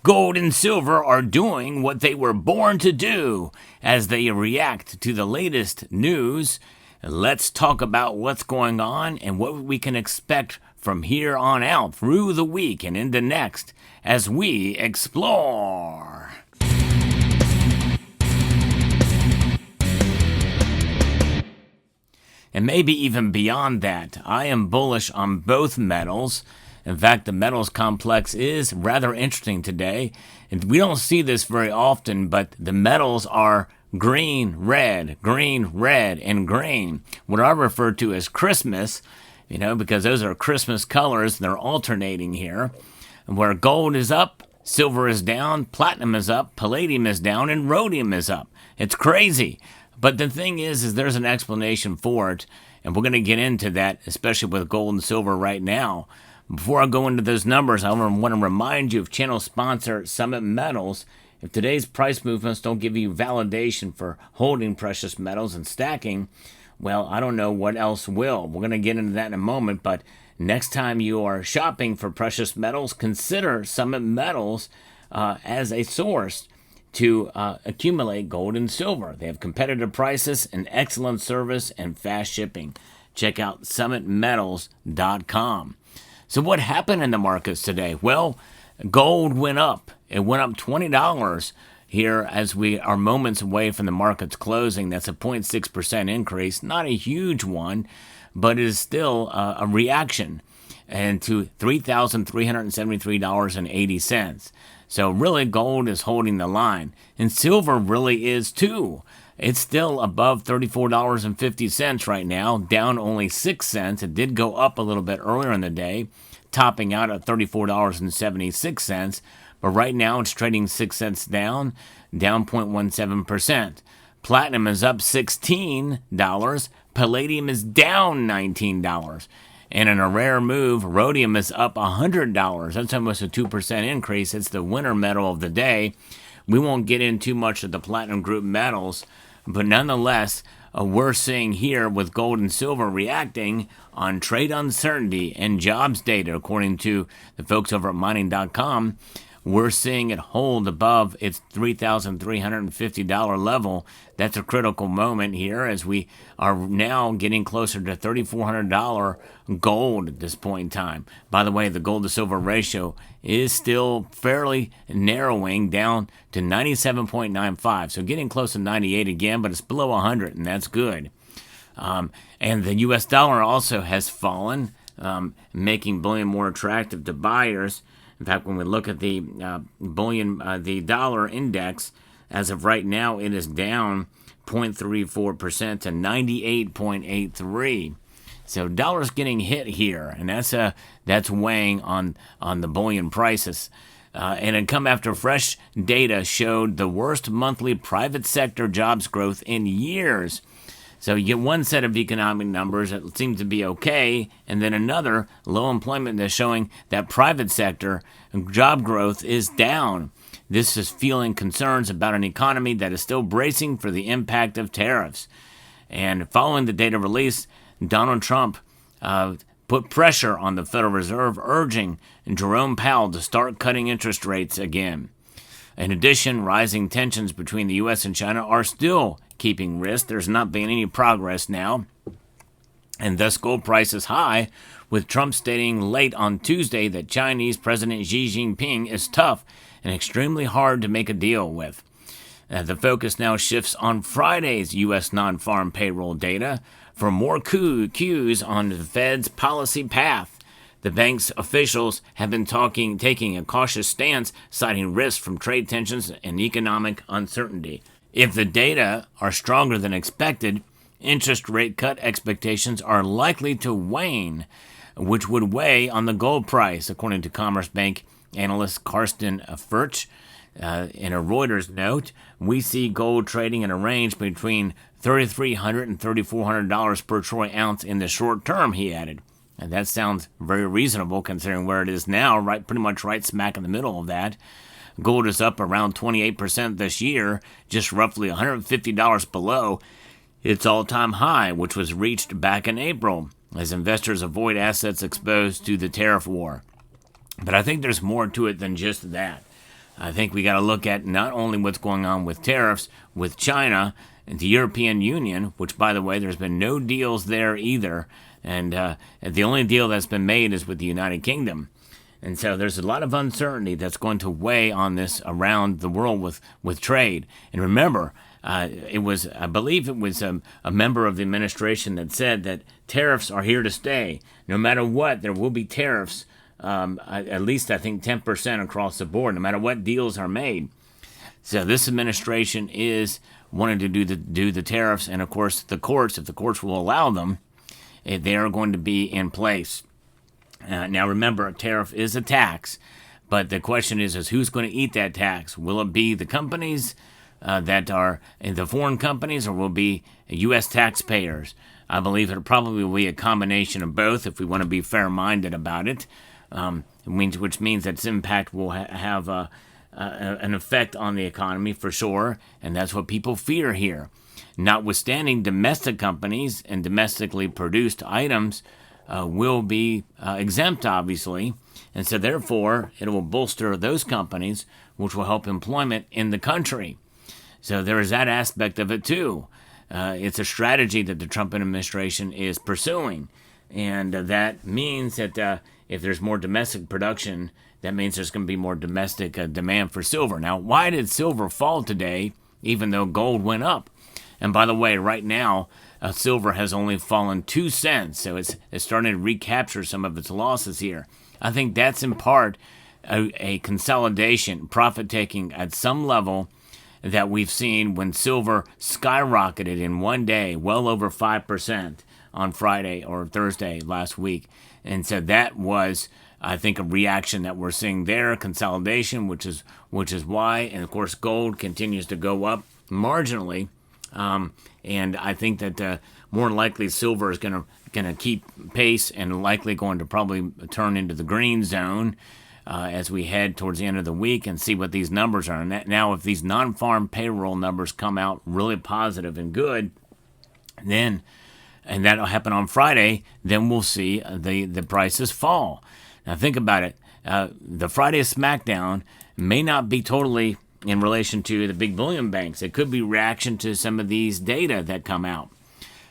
Gold and silver are doing what they were born to do as they react to the latest news. Let's talk about what's going on and what we can expect from here on out through the week and into next as we explore. And maybe even beyond that, I am bullish on both metals. In fact, the metals complex is rather interesting today. And we don't see this very often, but the metals are green, red, and green. What I refer to as Christmas, because those are Christmas colors. They're alternating here. And where gold is up, silver is down, platinum is up, palladium is down, and rhodium is up. It's crazy. But the thing is there's an explanation for it. And we're going to get into that, especially with gold and silver right now. Before I go into those numbers, I want to remind you of channel sponsor Summit Metals. If today's price movements don't give you validation for holding precious metals and stacking, well, I don't know what else will. We're going to get into that in a moment, but next time you are shopping for precious metals, consider Summit Metals as a source to accumulate gold and silver. They have competitive prices and excellent service and fast shipping. Check out summitmetals.com. So what happened in the markets today? Well, gold went up. It went up $20 here as we are moments away from the market's closing. That's a 0.6% increase. Not a huge one, but it is still a reaction and to $3,373.80. So really gold is holding the line. And silver really is too. It's still above $34.50 right now, down only 6 cents. It did go up a little bit earlier in the day, topping out at $34.76. But right now it's trading 6 cents down 0.17%. Platinum is up $16. Palladium is down $19. And in a rare move, rhodium is up $100. That's almost a 2% increase. It's the winner metal of the day. We won't get in too much of the platinum group metals, but nonetheless, we're seeing here with gold and silver reacting on trade uncertainty and jobs data, according to the folks over at mining.com. We're seeing it hold above its $3,350 level. That's a critical moment here as we are now getting closer to $3,400 gold at this point in time. By the way, the gold to silver ratio is still fairly narrowing down to 97.95. So getting close to 98 again, but it's below 100, and that's good. And the U.S. dollar also has fallen, making bullion more attractive to buyers. In fact, when we look at the bullion, the dollar index, as of right now, it is down 0.34% to 98.83. So dollar's getting hit here, and that's weighing on the bullion prices. And it come after fresh data showed the worst monthly private sector jobs growth in years. So you get one set of economic numbers that seem to be okay, and then another, low employment, that's showing that private sector job growth is down. This is fueling concerns about an economy that is still bracing for the impact of tariffs. And following the data release, Donald Trump put pressure on the Federal Reserve, urging Jerome Powell to start cutting interest rates again. In addition, rising tensions between the U.S. and China are still keeping risk. There's not been any progress now, and thus gold price is high, with Trump stating late on Tuesday that Chinese President Xi Jinping is tough and extremely hard to make a deal with. The focus now shifts on Friday's U.S. non-farm payroll data for more cues on the Fed's policy path. The bank's officials have been taking a cautious stance, citing risks from trade tensions and economic uncertainty. If the data are stronger than expected, interest rate cut expectations are likely to wane, which would weigh on the gold price, according to Commerce Bank analyst Karsten Furch. In a Reuters note, we see gold trading in a range between $3,300 and $3,400 per troy ounce in the short term, he added. And that sounds very reasonable considering where it is now, pretty much right smack in the middle of that. Gold is up around 28% this year, just roughly $150 below its all-time high, which was reached back in April, as investors avoid assets exposed to the tariff war. But I think there's more to it than just that. I think we got to look at not only what's going on with tariffs with China and the European Union, which, by the way, there's been no deals there either. And the only deal that's been made is with the United Kingdom. And so there's a lot of uncertainty that's going to weigh on this around the world with trade. And remember, I believe it was a member of the administration that said that tariffs are here to stay. No matter what, there will be tariffs, at least I think 10% across the board, no matter what deals are made. So this administration is wanting to do the tariffs, and of course the courts, if the courts will allow them, they are going to be in place. Now remember, a tariff is a tax, but the question is who's going to eat that tax? Will it be the companies that are the foreign companies, or will it be U.S. taxpayers? I believe it probably will be a combination of both if we want to be fair-minded about it, which means that its impact will have an effect on the economy for sure, and that's what people fear here. Notwithstanding, domestic companies and domestically produced items will be exempt, obviously, and so therefore it will bolster those companies, which will help employment in the country. So there is that aspect of it too. It's a strategy that the Trump administration is pursuing, and that means that if there's more domestic production, that means there's going to be more domestic demand for silver. Now, why did silver fall today, even though gold went up? And by the way, right now, silver has only fallen 2 cents, so it's starting to recapture some of its losses here. I think that's in part a consolidation, profit-taking at some level that we've seen when silver skyrocketed in one day, well over 5% on Friday or Thursday last week. And so that was, I think, a reaction that we're seeing there, consolidation, which is why. And of course, gold continues to go up marginally. And I think that more likely silver is going to keep pace and likely going to probably turn into the green zone as we head towards the end of the week and see what these numbers are. And now, if these non-farm payroll numbers come out really positive and good, then, and that'll happen on Friday, then we'll see the prices fall. Now think about it. The Friday SmackDown may not be totally in relation to the big bullion banks. It could be reaction to some of these data that come out.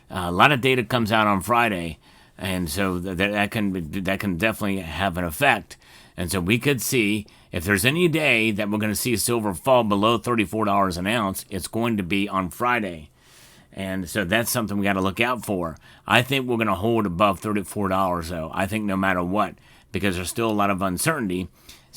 A lot of data comes out on Friday, and so that can definitely have an effect. And so we could see, if there's any day that we're going to see silver fall below $34 an ounce, it's going to be on Friday. And so that's something we got to look out for. I think we're going to hold above $34, though. I think no matter what, because there's still a lot of uncertainty,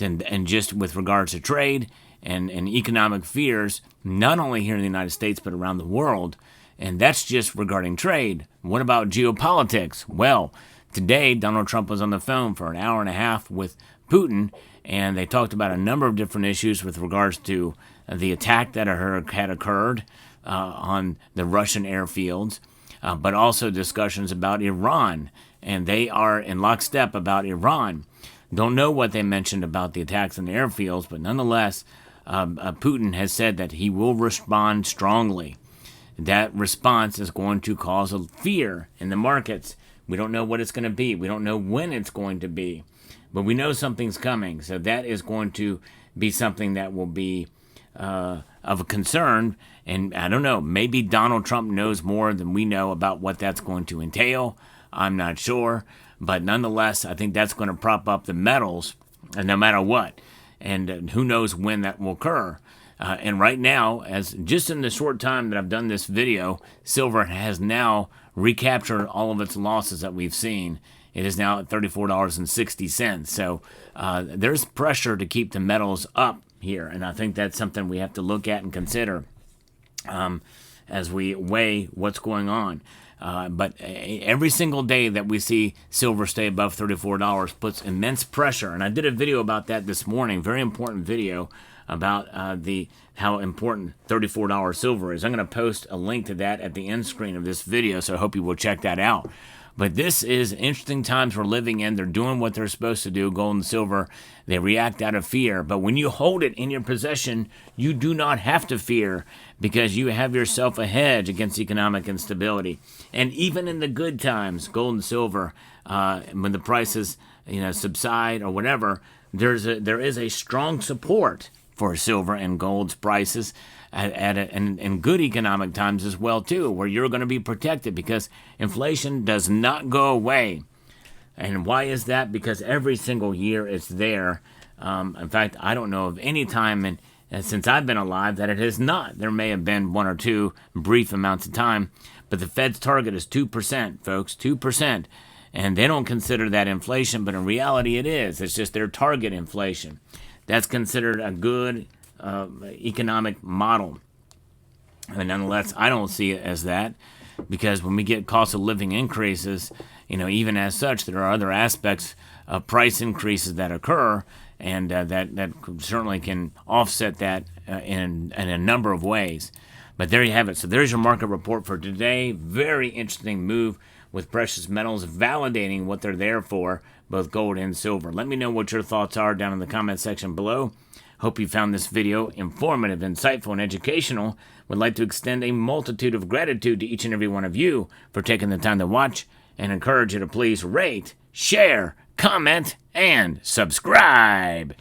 and just with regards to trade and economic fears, not only here in the United States, but around the world. And that's just regarding trade. What about geopolitics? Well, today, Donald Trump was on the phone for an hour and a half with Putin, and they talked about a number of different issues with regards to the attack that had occurred on the Russian airfields, but also discussions about Iran. And they are in lockstep about Iran. Don't know what they mentioned about the attacks on the airfields, but nonetheless, Putin has said that he will respond strongly. That response is going to cause a fear in the markets. We don't know what it's going to be. We don't know when it's going to be. But we know something's coming. So that is going to be something that will be of a concern. And I don't know, maybe Donald Trump knows more than we know about what that's going to entail. I'm not sure. But nonetheless, I think that's going to prop up the metals, no matter what. And who knows when that will occur. And right now, as just in the short time that I've done this video, silver has now recaptured all of its losses that we've seen. It is now at $34.60. So there's pressure to keep the metals up here. And I think that's something we have to look at and consider as we weigh what's going on. But every single day that we see silver stay above $34 puts immense pressure. And I did a video about that this morning, very important video about how important $34 silver is. I'm going to post a link to that at the end screen of this video, so I hope you will check that out. But this is interesting times we're living in. They're doing what they're supposed to do, gold and silver. They react out of fear. But when you hold it in your possession, you do not have to fear because you have yourself a hedge against economic instability. And even in the good times, gold and silver, when the prices subside or whatever, there is a strong support for silver and gold's prices in good economic times as well too, where you're going to be protected because inflation does not go away. And why is that? Because every single year it's there. In fact, I don't know of any time since I've been alive that it has not. There may have been one or two brief amounts of time, but the Fed's target is 2%, folks, 2%. And they don't consider that inflation, but in reality it is. It's just their target inflation. That's considered a good economic model. And nonetheless, I don't see it as that, because when we get cost of living increases, even as such, there are other aspects of price increases that occur, and that certainly can offset that in a number of ways. But there you have it. So there's your market report for today. Very interesting move with precious metals validating what they're there for, both gold and silver. Let me know what your thoughts are down in the comment section below. Hope you found this video informative, insightful, and educational. Would like to extend a multitude of gratitude to each and every one of you for taking the time to watch, and encourage you to please rate, share, comment, and subscribe.